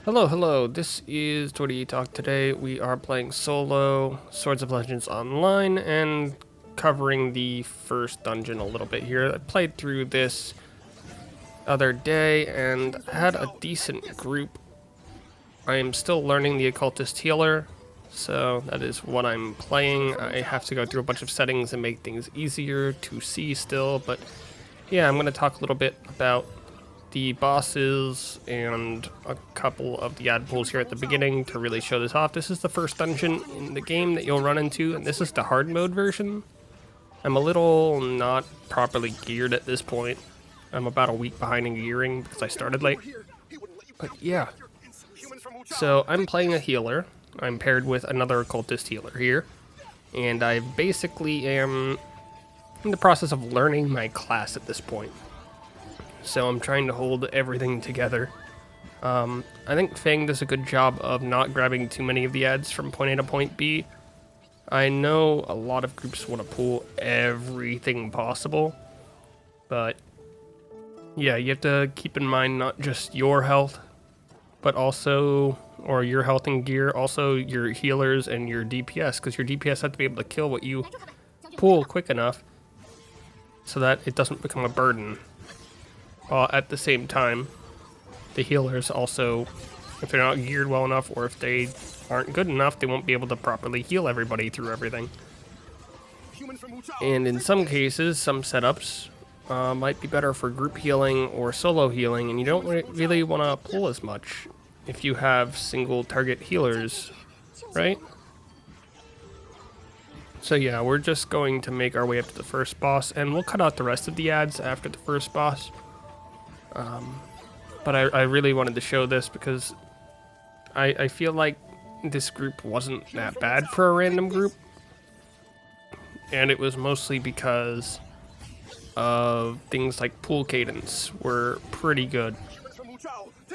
Hello, this is DoitiEtok. Today we are playing solo Swords of Legends Online and covering the first dungeon a little bit here. I played through this other day and had a decent group. I am still learning the Occultist Healer, so that is what I'm playing. I have to go through a bunch of settings and make things easier to see still, but yeah, I'm going to talk a little bit about the bosses and a couple of the ad pools here at the beginning to really show this off. This is the first dungeon in the game that you'll run into, and this is the hard mode version. I'm a little not properly geared at this point. I'm about a week behind in gearing because I started late. But yeah. So I'm playing a healer. I'm paired with another occultist healer here. And I basically am in the process of learning my class at this point. So I'm trying to hold everything together. I think Fang does a good job of not grabbing too many of the ads from point A to point B. I know a lot of groups want to pull everything possible, but yeah, you have to keep in mind not just your health, but also, or your health and gear, also your healers and your DPS, because your DPS have to be able to kill what you pull quick enough so that it doesn't become a burden. While at the same time, the healers also, if they're not geared well enough or if they aren't good enough, they won't be able to properly heal everybody through everything. And in some cases, some setups might be better for group healing or solo healing, and you don't really want to pull as much if you have single target healers, right? So yeah, we're just going to make our way up to the first boss, and we'll cut out the rest of the ads after the first boss. But I really wanted to show this because I feel like this group wasn't that bad for a random group. And it was mostly because of things like pool cadence were pretty good.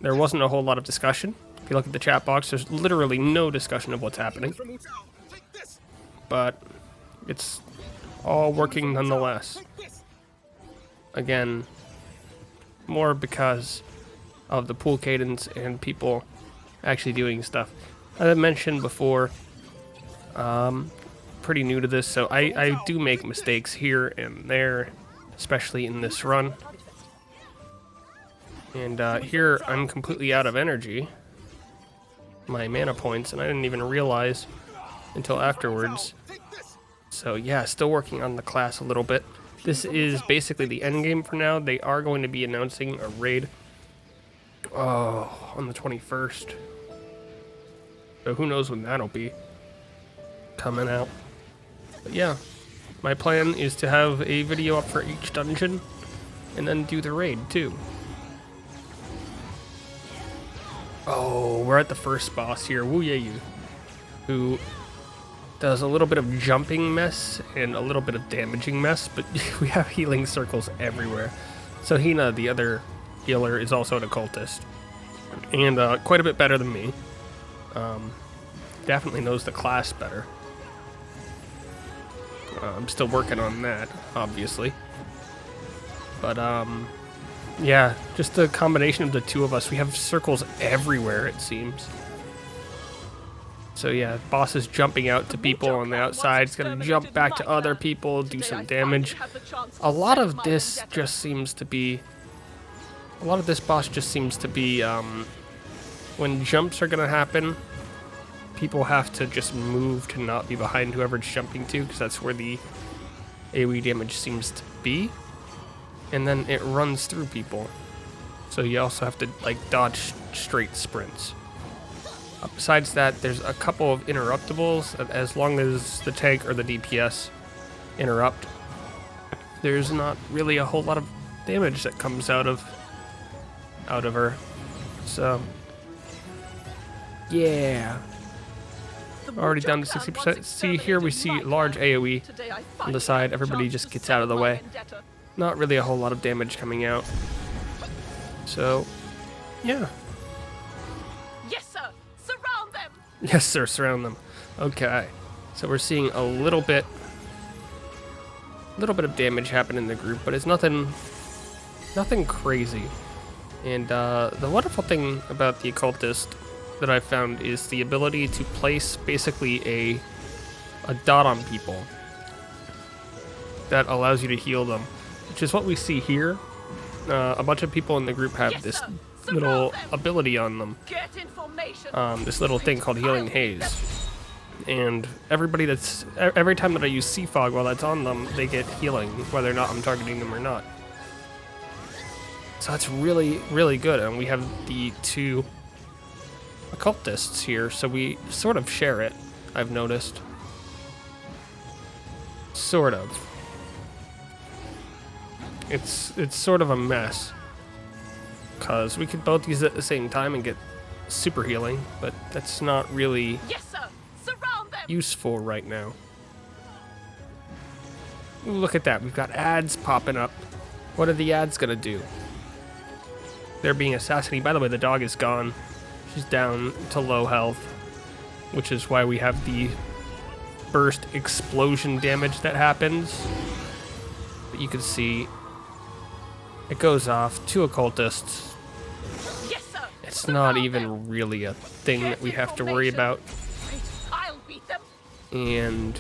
There wasn't a whole lot of discussion. If you look at the chat box, there's literally no discussion of what's happening. But it's all working nonetheless. Again, more because of the pool cadence and people actually doing stuff. As I mentioned before, pretty new to this, so I do make mistakes here and there, especially in this run. And here I'm completely out of energy, my mana points, and I didn't even realize until afterwards. So yeah, still working on the class a little bit. This is basically the end game for now. They are going to be announcing a raid on the 21st. So who knows when that'll be coming out. But yeah, my plan is to have a video up for each dungeon and then do the raid too. Oh, we're at the first boss here, Wuzhao, who does a little bit of jumping mess and a little bit of damaging mess, but we have healing circles everywhere. So Hina, the other healer, is also an occultist, and quite a bit better than me. Definitely knows the class better. I'm still working on that, obviously. But yeah, just the combination of the two of us, we have circles everywhere, it seems. So yeah, boss is jumping out to people on the outside. It's gonna jump back to other people, do some damage. A lot of this just seems to be... A lot of this boss just seems to be... when jumps are gonna happen, people have to just move to not be behind whoever it's jumping to, because that's where the AoE damage seems to be. And then it runs through people. So you also have to, like, dodge straight sprints. Besides that, there's a couple of interruptables. As long as the tank or the DPS interrupt, there's not really a whole lot of damage that comes out of her. So yeah, already down to 60%. See, here we see large AoE on the side. Everybody just gets out of the way. Not really a whole lot of damage coming out. So yeah. Yes, sir, surround them. Okay, so we're seeing a little bit of damage happen in the group, but it's nothing crazy. And the wonderful thing about the Occultist that I found is the ability to place basically a dot on people that allows you to heal them, which is what we see here. A bunch of people in the group have this little ability on them, this little thing called Healing Haze. And every time that I use Sea Fog while that's on them, they get healing, whether or not I'm targeting them or not. So that's really, really good. And we have the two occultists here, so we sort of share it, I've noticed. Sort of. It's sort of a mess, because we could both use it at the same time and get super healing, but that's not really useful right now. Ooh, look at that, we've got ads popping up. What are the ads gonna do? They're being assassinated. By the way, the dog is gone. She's down to low health, which is why we have the burst explosion damage that happens. But you can see it goes off. Two occultists. It's not even really a thing that we have to worry about. And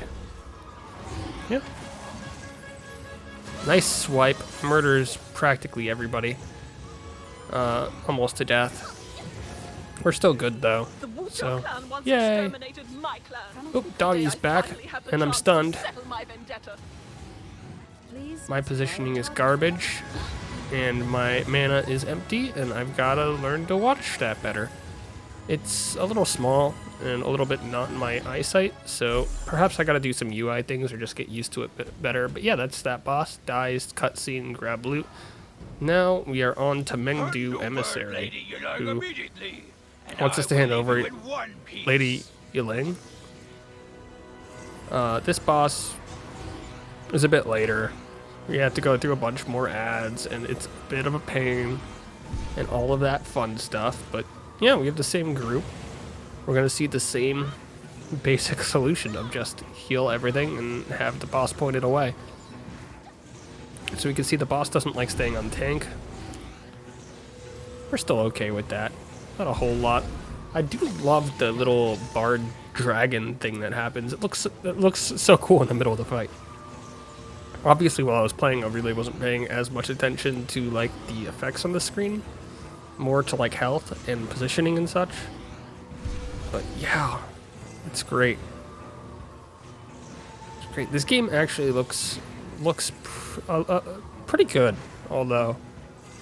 yeah, nice swipe. Murders practically everybody. Almost to death. We're still good though, so yay. Oop, doggy's back, and I'm stunned. My positioning is garbage, and my mana is empty, and I've gotta learn to watch that better. It's a little small and a little bit not in my eyesight, so perhaps I gotta do some UI things or just get used to it a bit better. But yeah, that's that boss. Dies, cutscene, grab loot. Now we are on to Mengdu Emissary, who wants us to hand over Lady Yiling. This boss is a bit later. We have to go through a bunch more ads, and it's a bit of a pain, and all of that fun stuff. But yeah, we have the same group. We're gonna see the same basic solution of just heal everything and have the boss pointed away. So we can see the boss doesn't like staying on tank. We're still okay with that. Not a whole lot. I do love the little bard dragon thing that happens. It looks so cool in the middle of the fight. Obviously, while I was playing, I really wasn't paying as much attention to like the effects on the screen, more to like health and positioning and such. But yeah, it's great. It's great. This game actually looks pretty good, although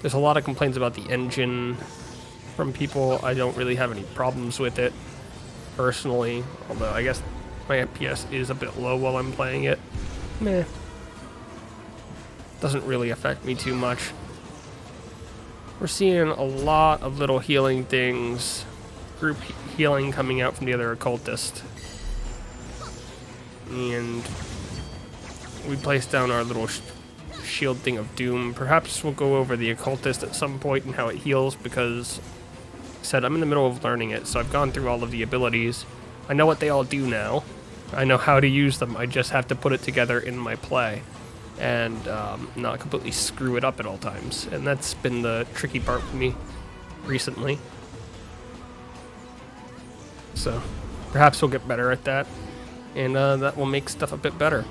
there's a lot of complaints about the engine from people. I don't really have any problems with it personally, although I guess my FPS is a bit low while I'm playing it. Meh. Doesn't really affect me too much. We're seeing a lot of little healing things, group healing coming out from the other occultist. And we placed down our little shield thing of doom. Perhaps we'll go over the occultist at some point and how it heals, because like I said, I'm in the middle of learning it, so I've gone through all of the abilities. I know what they all do now. I know how to use them. I just have to put it together in my play and not completely screw it up at all times. And that's been the tricky part for me recently. So perhaps we'll get better at that, and that will make stuff a bit better.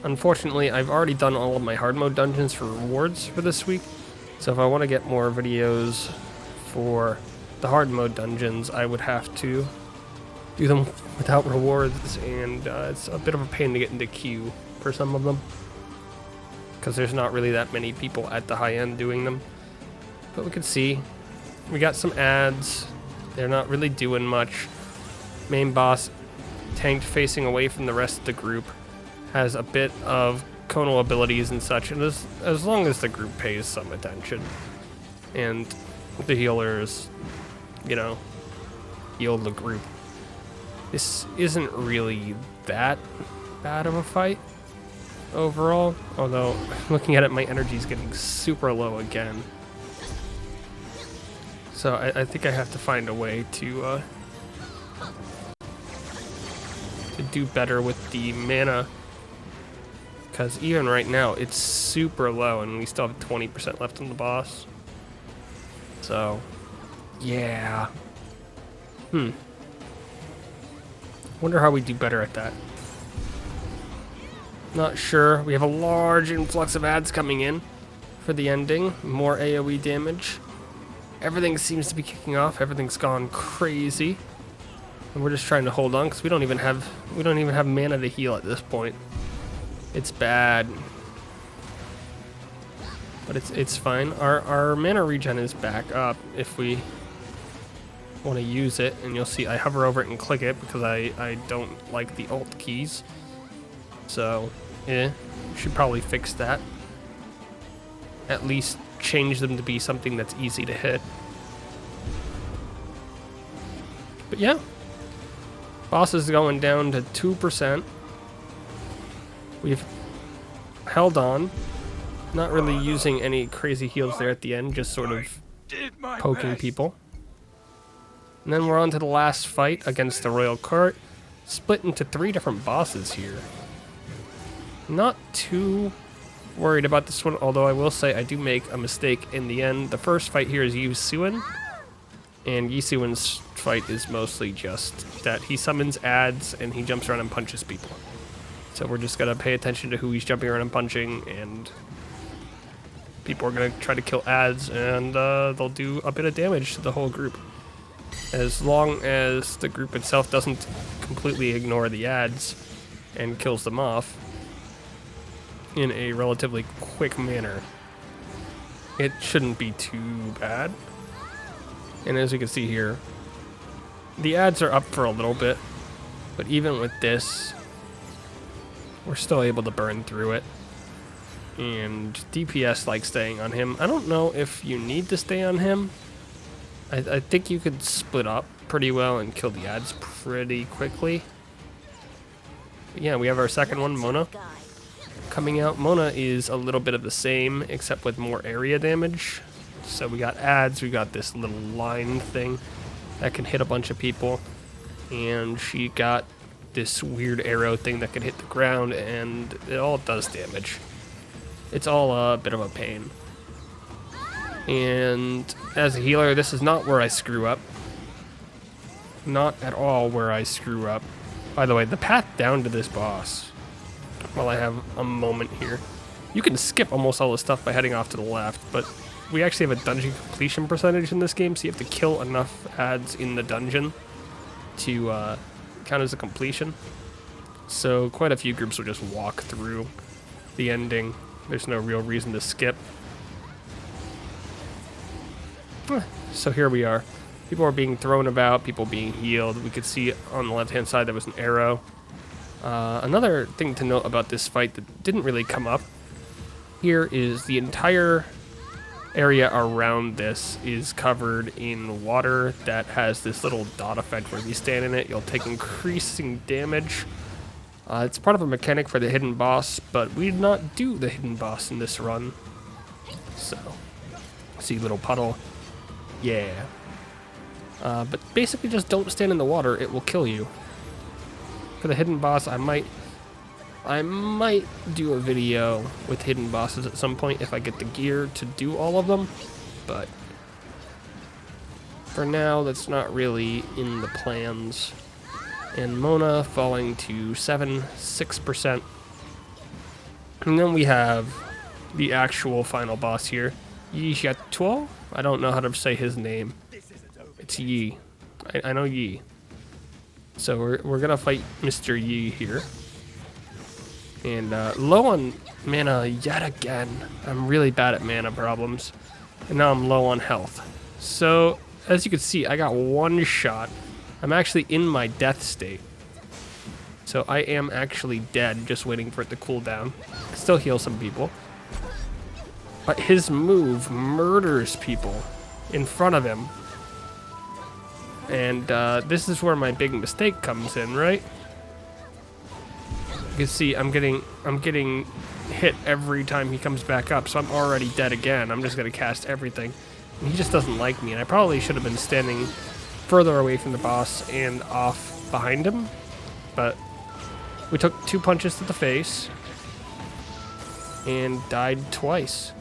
Unfortunately, I've already done all of my hard mode dungeons for rewards for this week, so if I want to get more videos for the hard mode dungeons, I would have to do them without rewards, and it's a bit of a pain to get into queue for some of them, because there's not really that many people at the high end doing them. But we can see we got some ads. They're not really doing much. Main boss, tanked facing away from the rest of the group, has a bit of conal abilities and such, and as long as the group pays some attention and the healers, you know, heal the group, this isn't really that bad of a fight overall. Although, looking at it, my energy's getting super low again. So I think I have to find a way to do better with the mana, because even right now it's super low and we still have 20% left on the boss. So, yeah. Wonder how we do better at that. Not sure. We have a large influx of ads coming in for the ending. More AoE damage. Everything seems to be kicking off. Everything's gone crazy. And we're just trying to hold on because we don't even have mana to heal at this point. It's bad. But it's fine. Our mana regen is back up if we want to use it, and you'll see I hover over it and click it because I don't like the alt keys. So, should probably fix that. At least change them to be something that's easy to hit. But yeah, boss is going down to 2%. We've held on, not really using any crazy heals there at the end, just sort of poking people. And then we're on to the last fight against the Royal Court, split into 3 different bosses here. Not too worried about this one, although I will say I do make a mistake in the end. The first fight here is Yu Suin, and Yi Suin's fight is mostly just that he summons ads and he jumps around and punches people. So we're just gonna pay attention to who he's jumping around and punching, and people are gonna try to kill ads, and they'll do a bit of damage to the whole group. As long as the group itself doesn't completely ignore the ads and kills them off in a relatively quick manner, it shouldn't be too bad. And as you can see here, the ads are up for a little bit, but even with this, we're still able to burn through it. And DPS likes staying on him. I don't know if you need to stay on him. I think you could split up pretty well and kill the ads pretty quickly. But yeah, we have our second one, Mona, coming out. Mona is a little bit of the same, except with more area damage. So we got ads, we got this little line thing that can hit a bunch of people, and she got this weird arrow thing that can hit the ground, and it all does damage. It's all a bit of a pain. And as a healer, this is not where I screw up. Not at all where I screw up. By the way, the path down to this boss, while I have a moment here, you can skip almost all the stuff by heading off to the left, but we actually have a dungeon completion percentage in this game, so you have to kill enough ads in the dungeon to count as a completion. So quite a few groups will just walk through the ending. There's no real reason to skip. So here we are. People are being thrown about, people being healed. We could see on the left-hand side there was an arrow. Another thing to note about this fight that didn't really come up here is the entire area around this is covered in water that has this little dot effect where if you stand in it, you'll take increasing damage. It's part of a mechanic for the hidden boss, but we did not do the hidden boss in this run. So, see little puddle. Yeah. But basically just don't stand in the water, it will kill you. For the hidden boss, I might do a video with hidden bosses at some point if I get the gear to do all of them, but for now that's not really in the plans. And Mona falling to 6%. And then we have the actual final boss here, Yizhatuo. I don't know how to say his name. It's Yi. I know Yi. So we're gonna fight Mr. Yi here. And low on mana yet again. I'm really bad at mana problems. And now I'm low on health. So as you can see, I got one shot. I'm actually in my death state. So I am actually dead, just waiting for it to cool down. Still heal some people. But his move murders people in front of him. And this is where my big mistake comes in, right? You can see I'm getting hit every time he comes back up, so I'm already dead again. I'm just gonna cast everything. And he just doesn't like me, and I probably should have been standing further away from the boss and off behind him. But we took 2 punches to the face and died twice.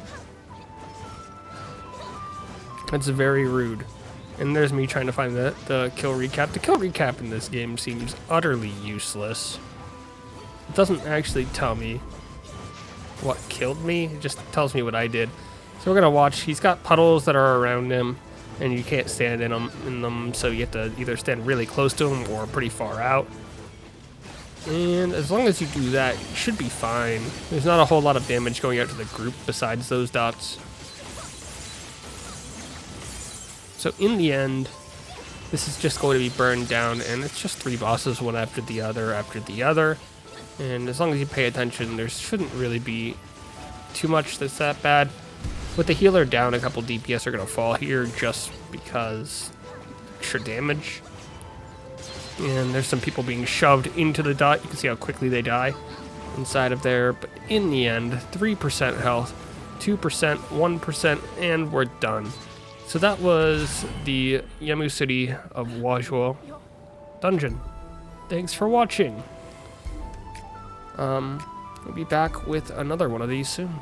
That's very rude. And there's me trying to find the kill recap. The kill recap in this game seems utterly useless. It doesn't actually tell me what killed me, it just tells me what I did. So we're gonna watch. He's got puddles that are around him, and you can't stand in them, so you have to either stand really close to him or pretty far out. And as long as you do that, you should be fine. There's not a whole lot of damage going out to the group besides those dots. So in the end, this is just going to be burned down, and it's just 3 bosses, one after the other after the other. And as long as you pay attention, there shouldn't really be too much that's that bad. With the healer down, a couple DPS are going to fall here just because extra damage. And there's some people being shoved into the dot. You can see how quickly they die inside of there. But in the end, 3% health, 2%, 1%, and we're done. So that was the Yemo City of Wuzhao dungeon. Thanks for watching. We'll be back with another one of these soon.